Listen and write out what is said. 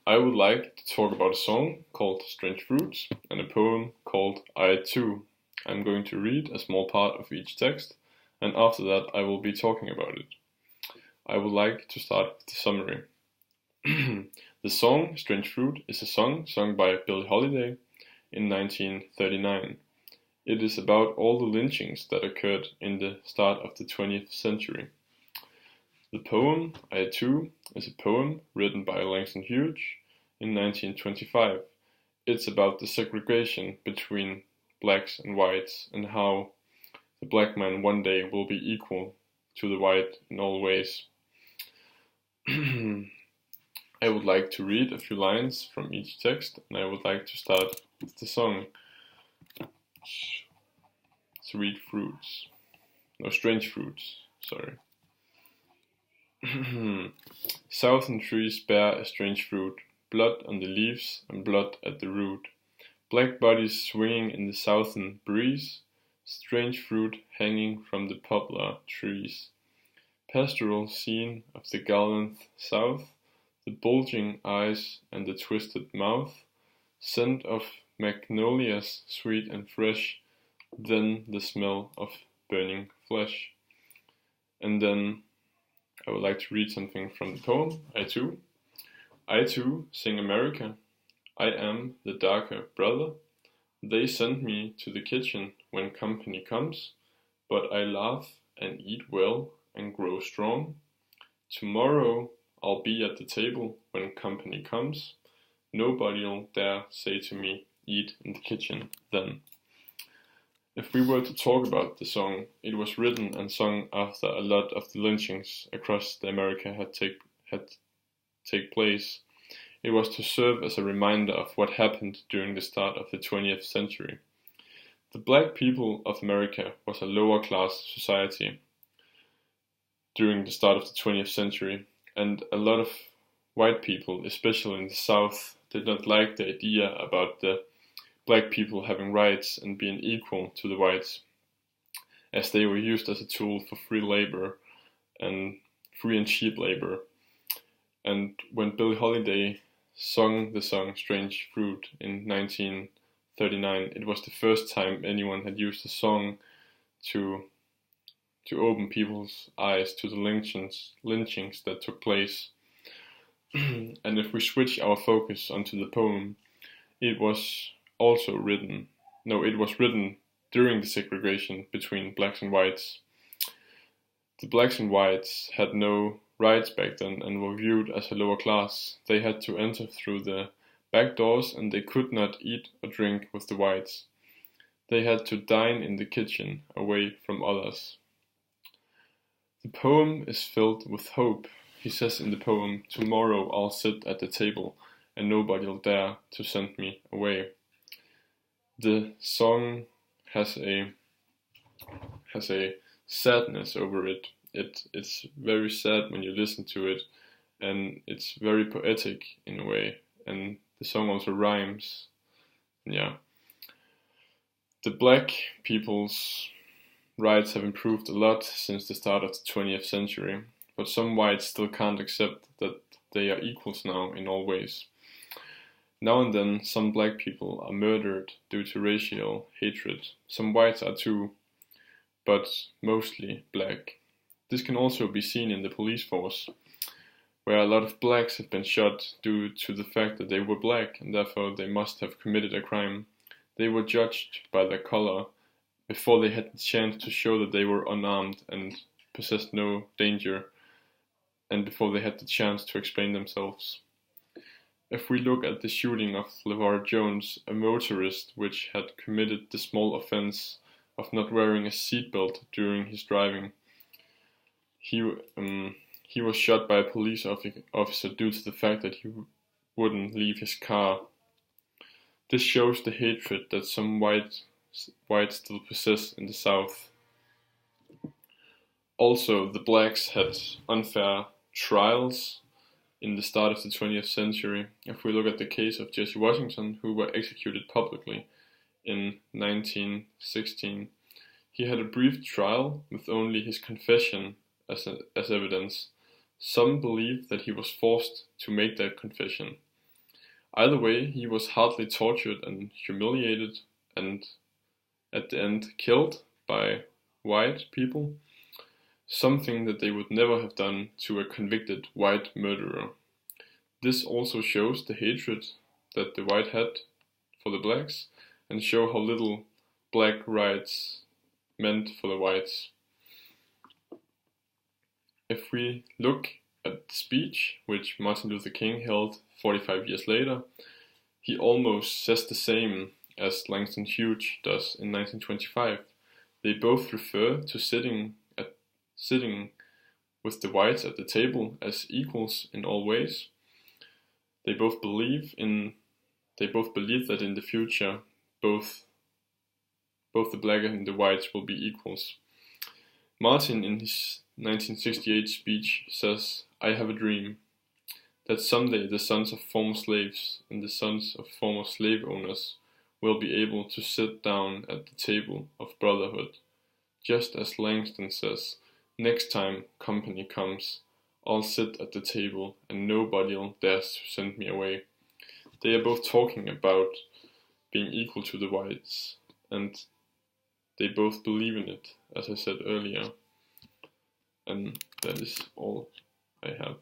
I would like to talk about a song called Strange Fruits and a poem called I Too. I'm going to read a small part of each text, and after that I will be talking about it. I would like to start with the summary. The song Strange Fruit is a song sung by Billie Holiday in 1939. It is about all the lynchings that occurred in the start of the 20th century. The poem I Too is a poem written by Langston Hughes in 1925. It's about the segregation between blacks and whites and how the black man one day will be equal to the white in all ways. I would like to read a few lines from each text, and I would like to start with the song. Sweet fruits. No, strange fruits, sorry. Southern trees bear a strange fruit, blood on the leaves and blood at the root. Black bodies swinging in the southern breeze, strange fruit hanging from the poplar trees. Pastoral scene of the gallant south, the bulging eyes and the twisted mouth, scent of magnolias sweet and fresh, then the smell of burning flesh. And then I would like to read something from the poem, I Too. I too sing America. I am the darker brother. They send me to the kitchen when company comes, but I laugh and eat well and grow strong. Tomorrow I'll be at the table when company comes. Nobody'll dare say to me, eat in the kitchen then. If we were to talk about the song, it was written and sung after a lot of the lynchings across America had take place. It was to serve as a reminder of what happened during the start of the 20th century. The black people of America was a lower class society during the start of the 20th century, and a lot of white people, especially in the South, did not like the idea about the black people having rights and being equal to the whites, as they were used as a tool for free labor and free and cheap labor. And when Billie Holiday sung the song Strange Fruit in 1939, it was the first time anyone had used a song to open people's eyes to the lynchings that took place. And if we switch our focus onto the poem, it was written during the segregation between blacks and whites. The blacks and whites had no rights back then and were viewed as a lower class. They had to enter through the back doors and they could not eat or drink with the whites. They had to dine in the kitchen, away from others. The poem is filled with hope. He says in the poem, tomorrow I'll sit at the table and nobody'll dare to send me away. The song has a sadness over it. It's very sad when you listen to it, and it's very poetic in a way, and the song also rhymes. Yeah. The black people's rights have improved a lot since the start of the 20th century, but some whites still can't accept that they are equals now in all ways. Now and then, some black people are murdered due to racial hatred. Some whites are too, but mostly black. This can also be seen in the police force, where a lot of blacks have been shot due to the fact that they were black and therefore they must have committed a crime. They were judged by their color before they had the chance to show that they were unarmed and possessed no danger, and before they had the chance to explain themselves. If we look at the shooting of LeVar Jones, a motorist which had committed the small offense of not wearing a seatbelt during his driving, he was shot by a police officer due to the fact that he wouldn't leave his car. This shows the hatred that some whites still possess in the South. Also, the blacks had unfair trials in the start of the 20th century. If we look at the case of Jesse Washington, who were executed publicly in 1916, he had a brief trial with only his confession as evidence. Some believe that he was forced to make that confession. Either way, he was hardly tortured and humiliated and at the end killed by white people, something that they would never have done to a convicted white murderer. This also shows the hatred that the white had for the blacks and show how little black rights meant for the whites. If we look at the speech which Martin Luther King held 45 years later, he almost says the same as Langston Hughes does in 1925. They both refer to sitting with the whites at the table as equals in all ways. They both believe that in the future both the black and the whites will be equals. Martin in his 1968 speech says, "I have a dream that someday the sons of former slaves and the sons of former slave owners will be able to sit down at the table of brotherhood. Just as Langston says, next time company comes, I'll sit at the table and nobody'll dare to send me away." They are both talking about being equal to the whites, and they both believe in it, as I said earlier. And that is all I have.